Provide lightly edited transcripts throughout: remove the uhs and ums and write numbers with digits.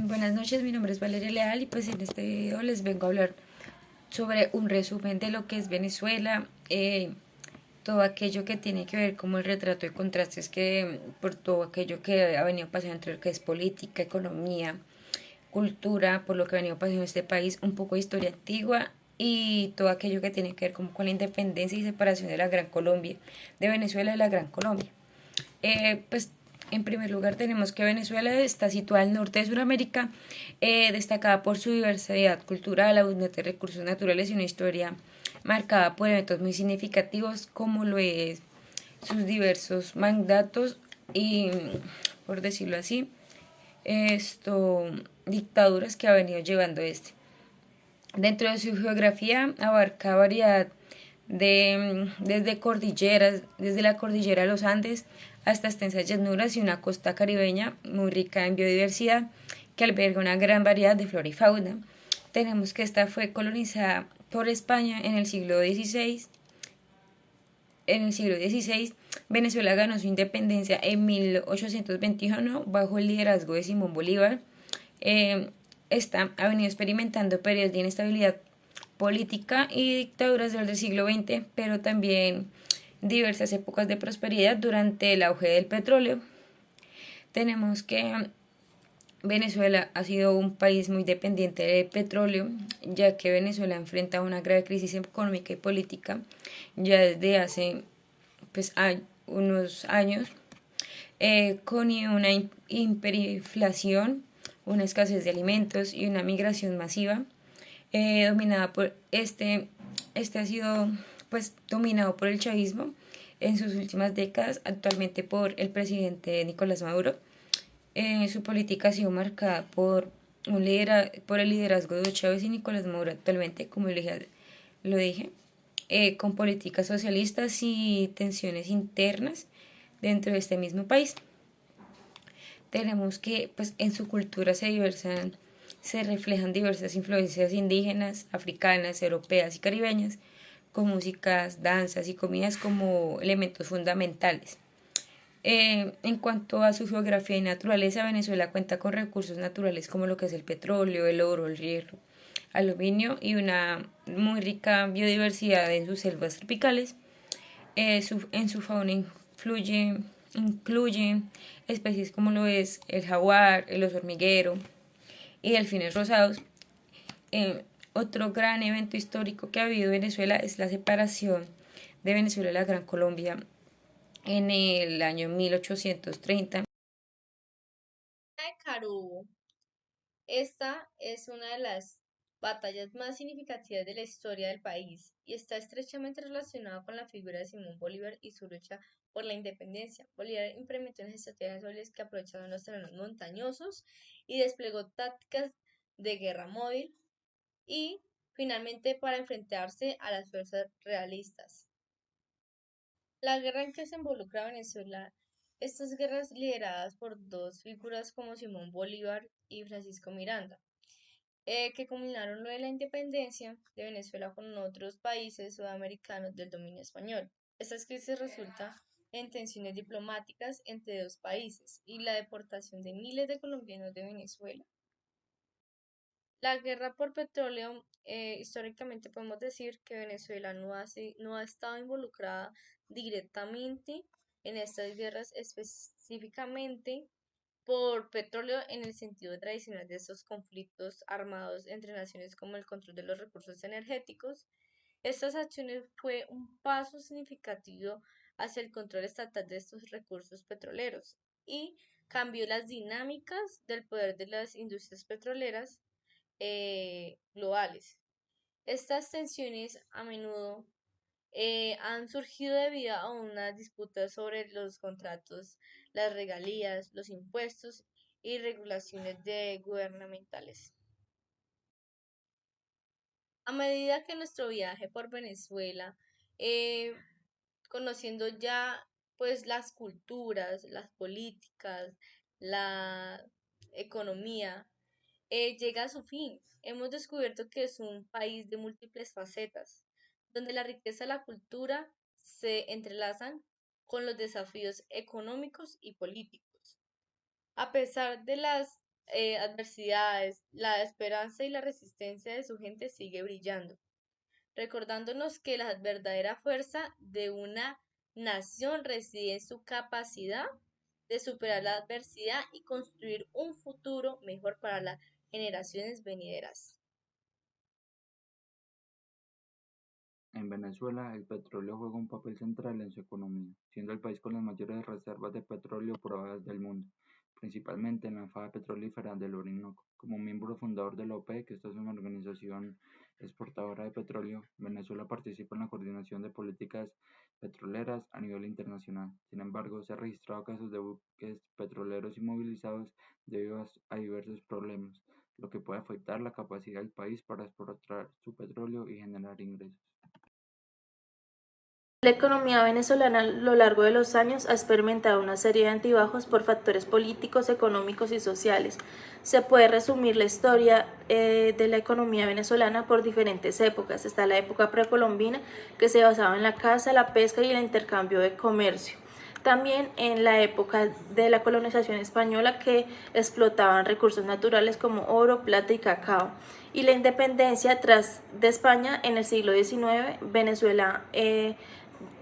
Buenas noches, mi nombre es Valeria Leal y pues en este video les vengo a hablar sobre un resumen de lo que es Venezuela, todo aquello que tiene que ver como el retrato de contrastes que por todo aquello que ha venido pasando entre lo que es política, economía, cultura, por lo que ha venido pasando en este país, un poco de historia antigua y todo aquello que tiene que ver como con la independencia y separación de la Gran Colombia, de Venezuela y la Gran Colombia. Pues en primer lugar tenemos que Venezuela está situada al norte de Sudamérica, destacada por su diversidad cultural, abundante recursos naturales y una historia marcada por eventos muy significativos como lo es sus diversos mandatos y, por decirlo así, esto, dictaduras que ha venido llevando este. Dentro de su geografía abarca variedad desde cordilleras, desde la cordillera de los Andes hasta extensas llanuras y una costa caribeña muy rica en biodiversidad que alberga una gran variedad de flora y fauna. Tenemos que esta fue colonizada por España en el siglo XVI. Venezuela ganó su independencia en 1821 bajo el liderazgo de Simón Bolívar. Eh, Esta ha venido experimentando periodos de inestabilidad política y dictaduras del siglo XX, pero también diversas épocas de prosperidad durante el auge del petróleo. Tenemos que Venezuela ha sido un país muy dependiente del petróleo, ya que Venezuela enfrenta una grave crisis económica y política ya desde hace pues, hay unos años, con una hiperinflación, una escasez de alimentos y una migración masiva, dominada por este ha sido pues dominado por el chavismo en sus últimas décadas, actualmente por el presidente Nicolás Maduro. Su política ha sido marcada por el liderazgo de Hugo Chávez y Nicolás Maduro actualmente, como lo dije, con políticas socialistas y tensiones internas dentro de este mismo país. Tenemos que pues, en su cultura se reflejan diversas influencias indígenas, africanas, europeas y caribeñas, con músicas, danzas y comidas como elementos fundamentales. En cuanto a su geografía y naturaleza, Venezuela cuenta con recursos naturales como lo que es el petróleo, el oro, el hierro, aluminio y una muy rica biodiversidad en sus selvas tropicales. En su fauna incluye especies como lo es el jaguar, el oso hormiguero y delfines rosados. Otro gran evento histórico que ha habido en Venezuela es la separación de Venezuela de la Gran Colombia en el año 1830. De Carubo. Esta es una de las batallas más significativas de la historia del país y está estrechamente relacionada con la figura de Simón Bolívar y su lucha por la independencia. Bolívar implementó unas estrategias sociales que aprovechaban los terrenos montañosos y desplegó tácticas de guerra móvil y finalmente para enfrentarse a las fuerzas realistas. La guerra en que se involucra Venezuela, estas guerras lideradas por dos figuras como Simón Bolívar y Francisco Miranda, que culminaron lo de la independencia de Venezuela con otros países sudamericanos del dominio español. Estas crisis resultan en tensiones diplomáticas entre dos países y la deportación de miles de colombianos de Venezuela. La guerra por petróleo, históricamente podemos decir que Venezuela no ha estado involucrada directamente en estas guerras específicamente por petróleo en el sentido tradicional de estos conflictos armados entre naciones como el control de los recursos energéticos. Estas acciones fue un paso significativo hacia el control estatal de estos recursos petroleros y cambió las dinámicas del poder de las industrias petroleras globales. Estas tensiones a menudo han surgido debido a una disputa sobre los contratos, las regalías, los impuestos y regulaciones gubernamentales. A medida que nuestro viaje por Venezuela, eh, conociendo ya pues las culturas, las políticas, la economía, llega a su fin. Hemos descubierto que es un país de múltiples facetas, donde la riqueza y la cultura se entrelazan con los desafíos económicos y políticos. A pesar de las adversidades, la esperanza y la resistencia de su gente sigue brillando, recordándonos que la verdadera fuerza de una nación reside en su capacidad de superar la adversidad y construir un futuro mejor para las generaciones venideras. En Venezuela, el petróleo juega un papel central en su economía, siendo el país con las mayores reservas de petróleo probadas del mundo, principalmente en la faja petrolífera del Orinoco. Como miembro fundador de la OPEC, esta es una organización exportadora de petróleo, Venezuela participa en la coordinación de políticas petroleras a nivel internacional. Sin embargo, se han registrado casos de buques petroleros inmovilizados debido a diversos problemas, lo que puede afectar la capacidad del país para exportar su petróleo y generar ingresos. La economía venezolana a lo largo de los años ha experimentado una serie de altibajos por factores políticos, económicos y sociales. Se puede resumir la historia de la economía venezolana por diferentes épocas. Está la época precolombina, que se basaba en la caza, la pesca y el intercambio de comercio. También en la época de la colonización española, que explotaban recursos naturales como oro, plata y cacao. Y la independencia de España en el siglo XIX, Venezuela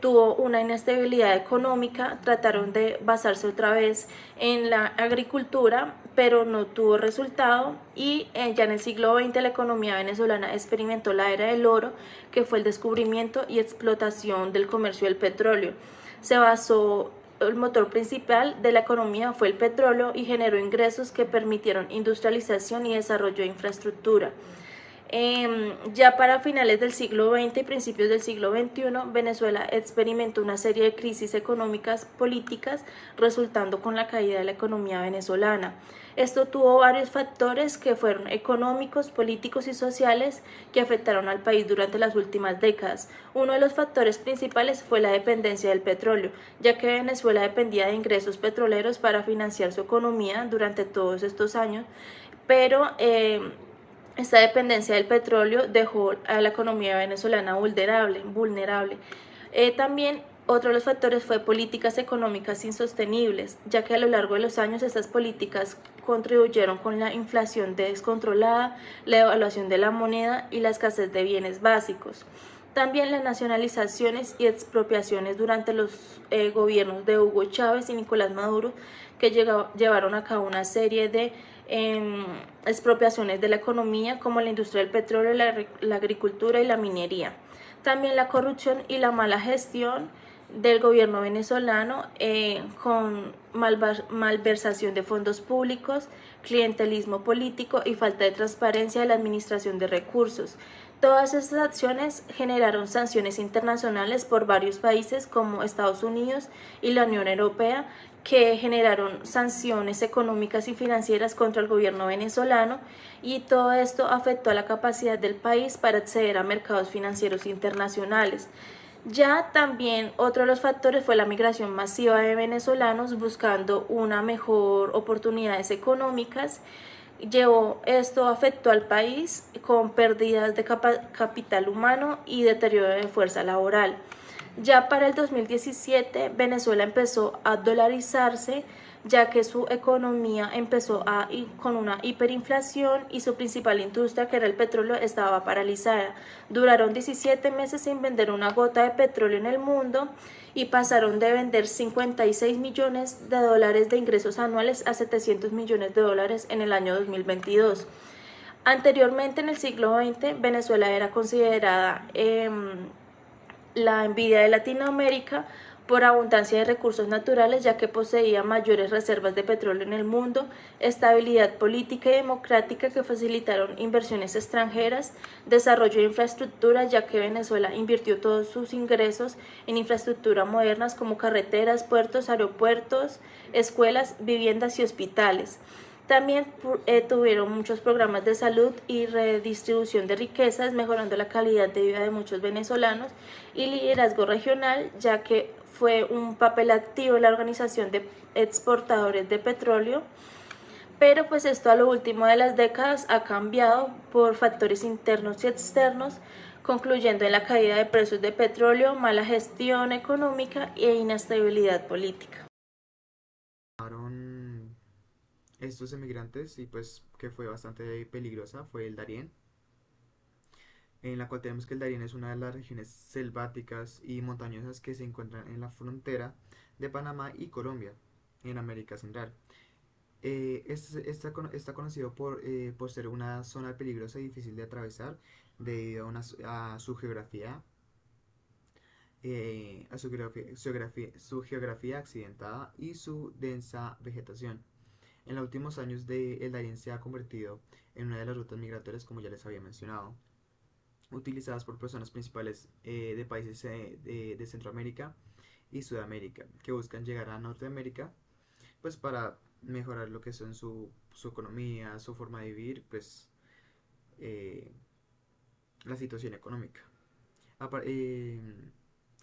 tuvo una inestabilidad económica, trataron de basarse otra vez en la agricultura, pero no tuvo resultado, y ya en el siglo XX la economía venezolana experimentó la era del oro, que fue el descubrimiento y explotación del comercio del petróleo. Se basó El motor principal de la economía fue el petróleo y generó ingresos que permitieron industrialización y desarrollo de infraestructura. Ya para finales del siglo XX y principios del siglo XXI, Venezuela experimentó una serie de crisis económicas políticas, resultando con la caída de la economía venezolana. Esto tuvo varios factores que fueron económicos, políticos y sociales que afectaron al país durante las últimas décadas. Uno de los factores principales fue la dependencia del petróleo, ya que Venezuela dependía de ingresos petroleros para financiar su economía durante todos estos años, pero esta dependencia del petróleo dejó a la economía venezolana vulnerable. También otro de los factores fue políticas económicas insostenibles, ya que a lo largo de los años estas políticas contribuyeron con la inflación descontrolada, la devaluación de la moneda y la escasez de bienes básicos. También las nacionalizaciones y expropiaciones durante los gobiernos de Hugo Chávez y Nicolás Maduro, que llevaron a cabo una serie de expropiaciones de la economía, como la industria del petróleo, la agricultura y la minería. También la corrupción y la mala gestión del gobierno venezolano, con malversación de fondos públicos, clientelismo político y falta de transparencia de la administración de recursos. Todas estas acciones generaron sanciones internacionales por varios países como Estados Unidos y la Unión Europea, que generaron sanciones económicas y financieras contra el gobierno venezolano, y todo esto afectó a la capacidad del país para acceder a mercados financieros internacionales. Ya también otro de los factores fue la migración masiva de venezolanos buscando una mejor oportunidades económicas. Esto afectó al país con pérdidas de capital humano y deterioro de fuerza laboral. Ya para el 2017, Venezuela empezó a dolarizarse, ya que su economía empezó con una hiperinflación y su principal industria, que era el petróleo, estaba paralizada. Duraron 17 meses sin vender una gota de petróleo en el mundo y pasaron de vender 56 millones de dólares de ingresos anuales a 700 millones de dólares en el año 2022. Anteriormente, en el siglo XX, Venezuela era considerada la envidia de Latinoamérica por abundancia de recursos naturales, ya que poseía mayores reservas de petróleo en el mundo, estabilidad política y democrática que facilitaron inversiones extranjeras, desarrollo de infraestructura, ya que Venezuela invirtió todos sus ingresos en infraestructura modernas como carreteras, puertos, aeropuertos, escuelas, viviendas y hospitales. También tuvieron muchos programas de salud y redistribución de riquezas, mejorando la calidad de vida de muchos venezolanos, y liderazgo regional, ya que fue un papel activo en la organización de exportadores de petróleo. Pero pues esto a lo último de las décadas ha cambiado por factores internos y externos, concluyendo en la caída de precios de petróleo, mala gestión económica e inestabilidad política. estos emigrantes y pues que fue bastante peligrosa fue el Darién, en la cual tenemos que el Darién es una de las regiones selváticas y montañosas que se encuentran en la frontera de Panamá y Colombia, en América Central. Está conocido por ser una zona peligrosa y difícil de atravesar debido a su geografía, su geografía accidentada y su densa vegetación. En los últimos años el Darién se ha convertido en una de las rutas migratorias, como ya les había mencionado, utilizadas por personas principales de países de Centroamérica y Sudamérica, que buscan llegar a Norteamérica pues para mejorar lo que son su economía, su forma de vivir, pues eh, la situación económica. Apar- eh,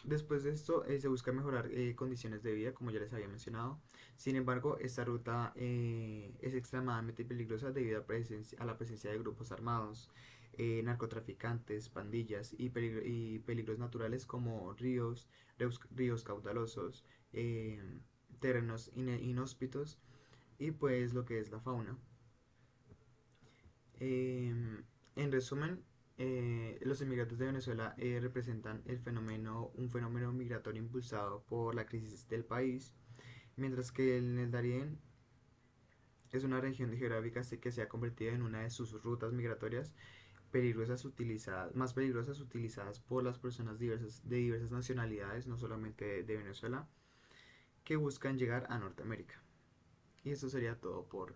Después de esto se busca mejorar condiciones de vida, como ya les había mencionado. Sin embargo, esta ruta es extremadamente peligrosa debido a la presencia de grupos armados, narcotraficantes, pandillas y peligros naturales como ríos caudalosos, terrenos inhóspitos y pues lo que es la fauna. En resumen, los inmigrantes de Venezuela representan un fenómeno migratorio impulsado por la crisis del país, mientras que el Darién es una región geográfica que se ha convertido en una de sus rutas migratorias más peligrosas utilizadas por las personas de diversas nacionalidades, no solamente de Venezuela, que buscan llegar a Norteamérica. Y eso sería todo por